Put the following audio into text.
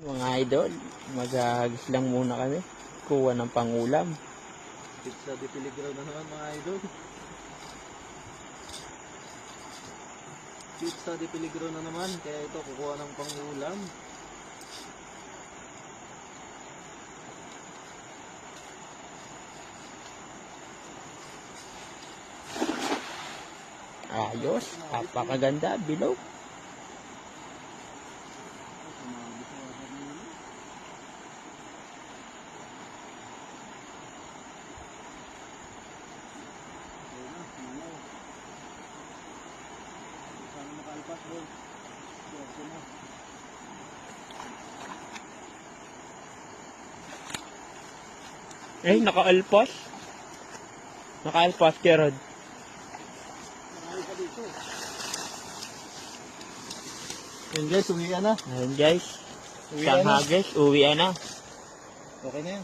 Mga idol, maghahagis lang muna kami. Kuha ng pangulam. Pizza de Peligro na naman mga idol. Pizza de Peligro na naman. Kaya ito kukuha ng pangulam. Ayos, napakaganda, bilog. Eh, naka-alpas. Naka-alpas, Gerard. Yan guys, uwian na. Ayun guys, Uwian isang na. hagis, uwi na. Okay na yan.